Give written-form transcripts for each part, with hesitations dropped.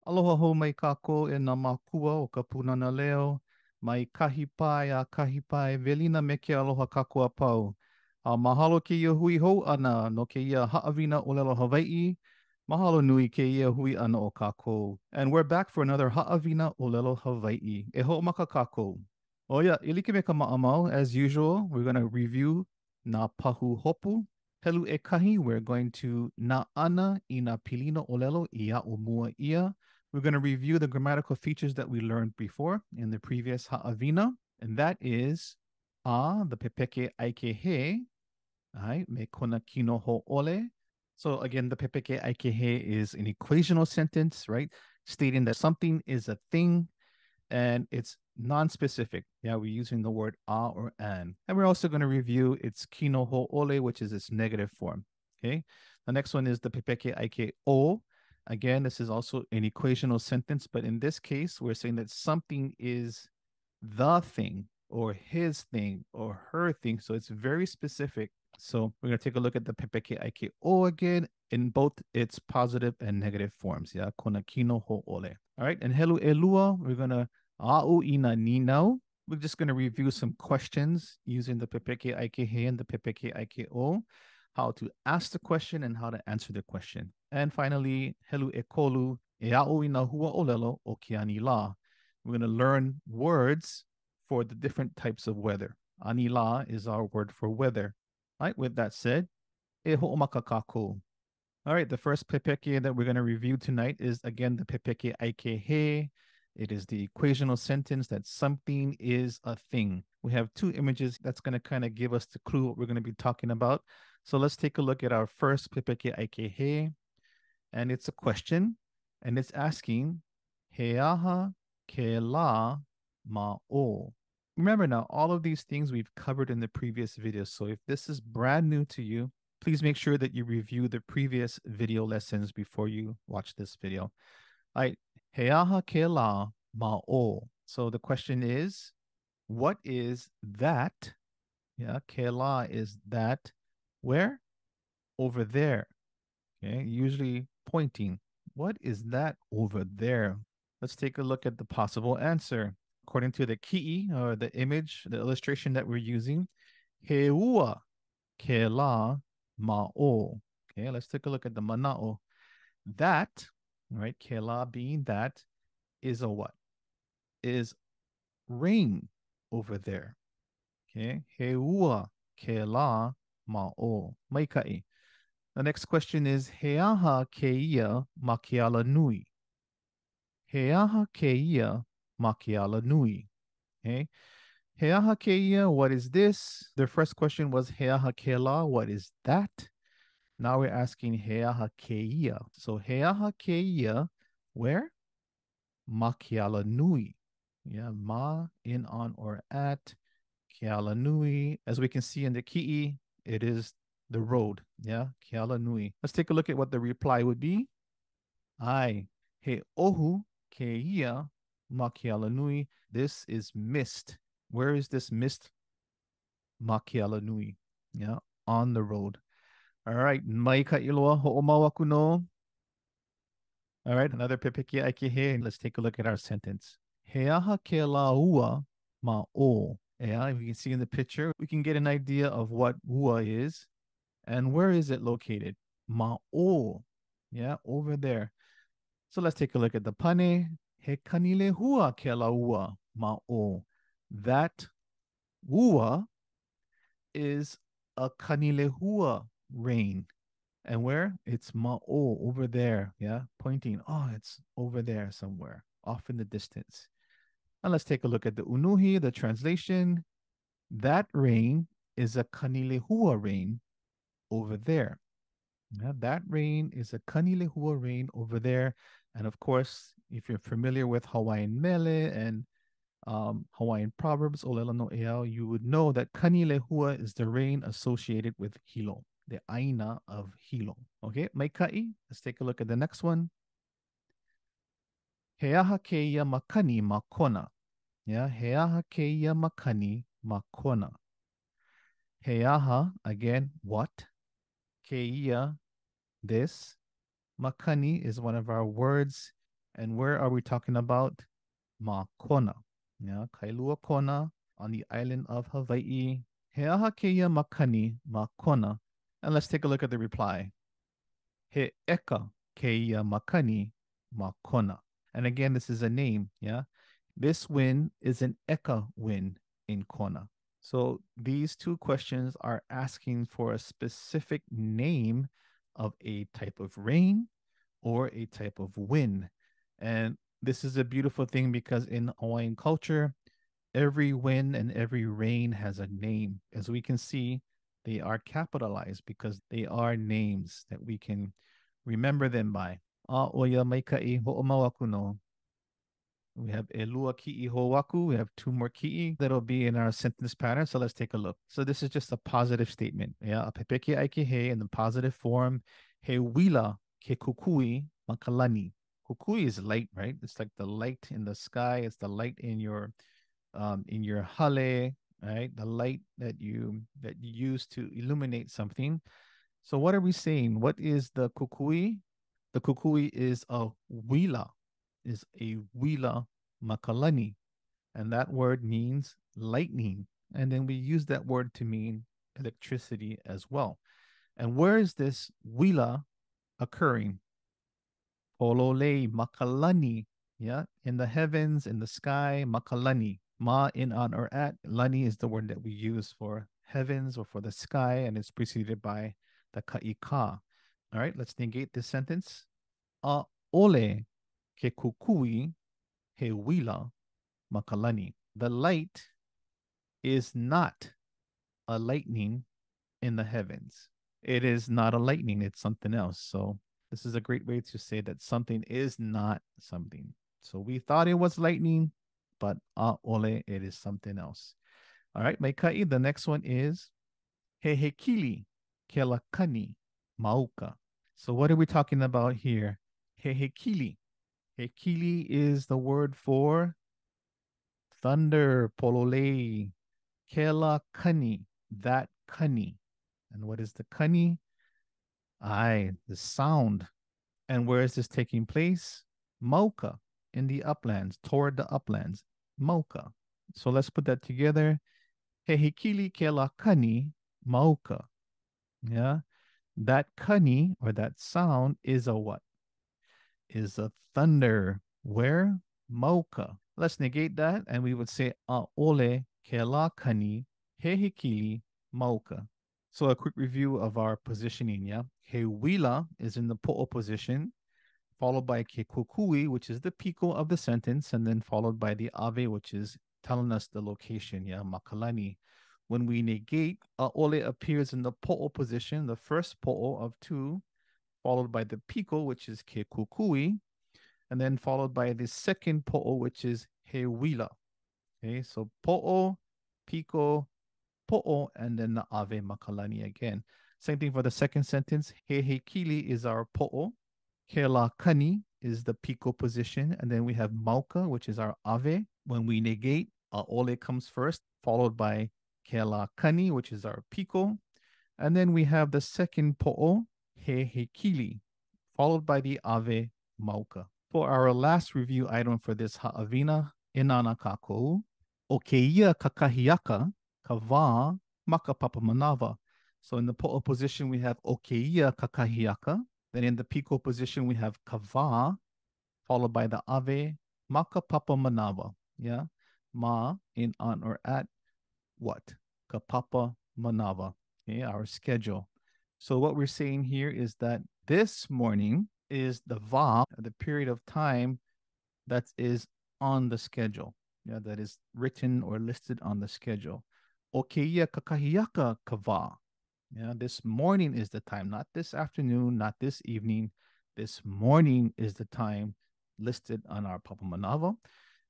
Aloha ho mai kako e nā mākua o ka Pūnana Leo, mai kahi pai a kahi pai, velina me ke aloha kako a pau. Mahalo ke ia hui hou ana no ke ia Haʻawina ʻŌlelo Hawaiʻi, mahalo nui ke ia hui ana o kako. And we're back for another Haʻawina ʻŌlelo Hawaiʻi. E hoʻomaka kako. Oh yeah, ilike me ka maʻamau, as usual, we're going to review nā pahu hopu. Helu e kahi, we're going to nā ana I nā pilina ʻŌlelo I aʻo mua ia. We're going to review the grammatical features that we learned before in the previous Haʻawina, and that is the Pepeke ʻAike he, me kona kino hoʻole. So again, the Pepeke ʻAike he is an equational sentence, right? Stating that something is a thing and it's non-specific. Yeah, we're using the word a or an. And we're also going to review its kino hoʻole, which is its negative form. Okay. The next one is the Pepeke ʻAike o. Again, this is also an equational sentence, but in this case, we're saying that something is the thing or his thing or her thing. So it's very specific. So we're going to take a look at the Pepeke ʻAike o again in both its positive and negative forms. Yeah, kona kino hoʻole. All right, and helu elua, we're going to a'u ina ninau. We're just going to review some questions using the Pepeke ʻAike he and the Pepeke ʻAike o, how to ask the question and how to answer the question. And finally, helu e kolu, e a'u ina hua ʻōlelo o ke ani la. We're going to learn words for the different types of weather. Ani la is our word for weather. All right, with that said, e ho'omaka kākou. All right, the first Pepeke that we're going to review tonight is, again, the Pepeke ʻAike he. It is the equational sentence that something is a thing. We have two images that's going to kind of give us the clue what we're going to be talking about. So let's take a look at our first Pepeke ʻAike he. And it's a question, and it's asking, he aha ke la ma o. Remember now, all of these things we've covered in the previous video. So if this is brand new to you, please make sure that you review the previous video lessons before you watch this video. All right, he aha ke la ma o. So the question is, what is that? Yeah, ke la is that. Where? Over there. Okay, usually pointing. What is that over there? Let's take a look at the possible answer. According to the ki'i, or the image, the illustration that we're using, he ua ke la ma'o. Okay, let's take a look at the mana'o. That, right, ke la being that, is a what? Is rain over there. Okay, he ua ke la ma'o. Maikai. The next question is, he aha ke ia ma ke ala nui. He aha ke ia ma ke ala nui. Okay. He aha ke ia, what is this? The first question was he aha ke la, what is that? Now we're asking he aha ke ia. So he aha ke ia, where? Ma ke ala nui. Yeah, ma, in, on, or at. Ke ala nui. As we can see in the ki'i, it is the road. Yeah, ke ala nui. Let's take a look at what the reply would be. Ai, he ohu ke ia ma ke ala nui. This is mist. Where is this mist? Ma ke ala nui. Yeah, on the road. All right, mai ka iloa ho'omau aku no. All right, another Pepeke ʻAike he. Let's take a look at our sentence. He aha ke la ua ma o. Yeah, if you can see in the picture, we can get an idea of what ua is and where is it located. Ma o. Yeah, over there. So let's take a look at the pane. He kanile hua ke la ua ma o. That ua is a kanile hua rain. And where? It's ma'o, over there. Yeah, pointing. Oh, it's over there somewhere, off in the distance. And let's take a look at the unuhi, the translation. That rain is a kanilehua rain over there. Yeah, that rain is a kanilehua rain over there. And of course, if you're familiar with Hawaiian mele and Hawaiian proverbs, ʻŌlelo no ʻeau, you would know that kanilehua is the rain associated with hilo, the aina of hilo. Okay, maikai. Let's take a look at the next one. He aha ke ia makani makona. Yeah, he aha ke ia makani makona. He aha, again, what? Ke ia, this. Makani is one of our words, And where are we talking about? Makona. Yeah, Kailua Kona on the island of Hawaii. He aha keia makani makona. And let's take a look at the reply. He eka keia makani makona. And again, this is a name, yeah? This wind is an eka wind in Kona. So these two questions are asking for a specific name of a type of rain or a type of wind. And this is a beautiful thing because in Hawaiian culture, every wind and every rain has a name. As we can see, they are capitalized because they are names that we can remember them by. A oia maikai ho'omawaku no. We have elua ki'i ho'owaku. We have two more ki'i that'll be in our sentence pattern. So let's take a look. So this is just a positive statement. Yeah, a pepeke ʻaike he in the positive form. He wila ke kukui makalani. Kukui is light, right? It's like the light in the sky. It's the light in your hale, right? The light that you use to illuminate something. So what are we saying? What is the kukui? The kukui is a wila makalani, and that word means lightning. And then we use that word to mean electricity as well. And where is this wila occurring? Polole makalani, yeah, in the heavens, in the sky, makalani. Ma, in, on, or at. Lani is the word that we use for heavens or for the sky, and it's preceded by the ka'ika. All right, let's negate this sentence. A ole ke kukui he wila makalani. The light is not a lightning in the heavens. It is not a lightning, it's something else. So this is a great way to say that something is not something. So we thought it was lightning, but ole, it is something else. All right, Maikai, the next one is hehekili kelakani mauka. So what are we talking about here? Hehekili. Hekili is the word for thunder, polole, kelakani, that kani. And what is the kani? The sound. And where is this taking place? Mauka, in the uplands, toward the uplands. Mauka. So let's put that together. Hehikili ke la kani mauka. Yeah. That kani, or that sound, is a what? Is a thunder. Where? Mauka. Let's negate that and we would say a ole ke la kani hehikili mauka. So a quick review of our positioning, yeah? He wila is in the po'o position, followed by ke kukui, which is the piko of the sentence, and then followed by the ave, which is telling us the location, yeah, makalani. When we negate, ole appears in the po'o position, the first po'o of two, followed by the piko, which is ke kukui, and then followed by the second po'o, which is he wila. Okay, so po'o, piko, po'o, and then the ave makalani again. Same thing for the second sentence. He kili is our po'o. Ke la kani is the piko position. And then we have mauka, which is our ave. When we negate, ole comes first, followed by ke la kani, which is our piko. And then we have the second po'o, he kili, followed by the ave mauka. For our last review item for this haʻawina, inana kākou, o ke ia kakahiaka, kava maka papa manava. So in the po'o position, we have o ke ia kakahiaka. Then in the piko position, we have kava, followed by the ave, maka papa manava. Yeah. Ma, in, on, or at what? Ka papa manava. Okay, our schedule. So what we're saying here is that this morning is the va, the period of time that is on the schedule. Yeah, that is written or listed on the schedule. O ke ia kakahiaka kava. Yeah, this morning is the time, not this afternoon, not this evening. This morning is the time listed on our Papa Manava.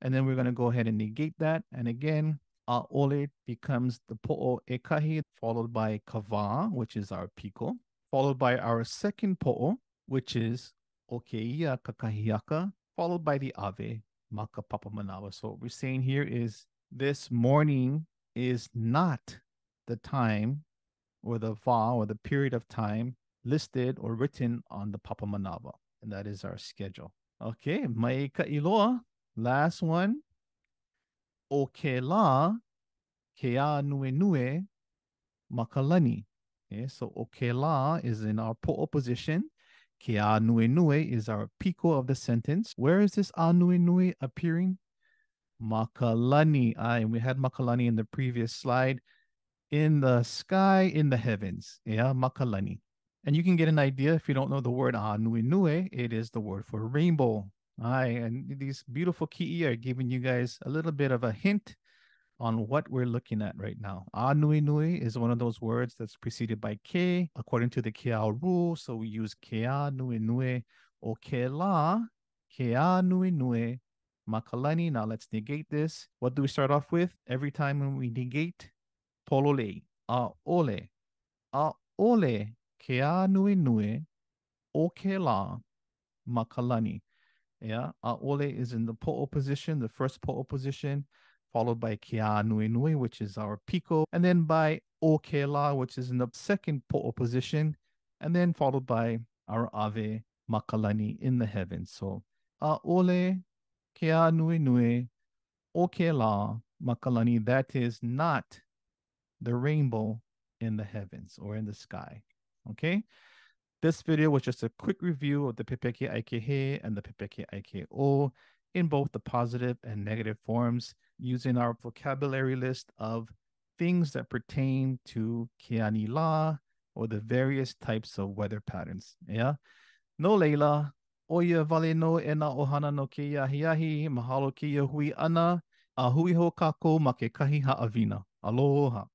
And then we're going to go ahead and negate that. And again, ole becomes the po'o ekahi, followed by kava, which is our piko, followed by our second po'o, which is o ke ia kakahiaka, followed by the ave, maka papa manava. So what we're saying here is this morning is not the time or the va or the period of time listed or written on the papa manava. And that is our schedule. Okay, mai ka iloa. Last one. O ke la, ke a nue nue, makalani. Okay, so o ke la is in our po'o position. Ke a nue nue is our piko of the sentence. Where is this a nue nue appearing? Makalani. And we had makalani in the previous slide. In the sky, in the heavens. Yeah, makalani. And you can get an idea if you don't know the word a nui nui, it is the word for rainbow. And these beautiful ki'i are giving you guys a little bit of a hint on what we're looking at right now. A nui nui is one of those words that's preceded by ke, according to the keao rule. So we use kea nui nui, o ke la, kea nui nui, makalani. Now let's negate this. What do we start off with? Every time when we negate, polole, a ole, a ole, ke a nui nui, o ke la, makalani. Yeah, a ole is in the po'o position, the first po'o position, followed by ke a nui nui, which is our piko, and then by o ke la, which is in the second po'o position, and then followed by our ave, makalani, in the heavens. So a ole, ke a nui nui, o ke la, makalani, that is not the rainbow in the heavens or in the sky. Okay. This video was just a quick review of the Pepeke ʻAike he and the Pepeke ʻAike o in both the positive and negative forms using our vocabulary list of things that pertain to Keani La or the various types of weather patterns. Yeah. No leila, oia vale no e na ohana no ke iahiahi, mahalo ke ia hui ana, a hui ho kako ma ke kahi haʻawina. Aloha.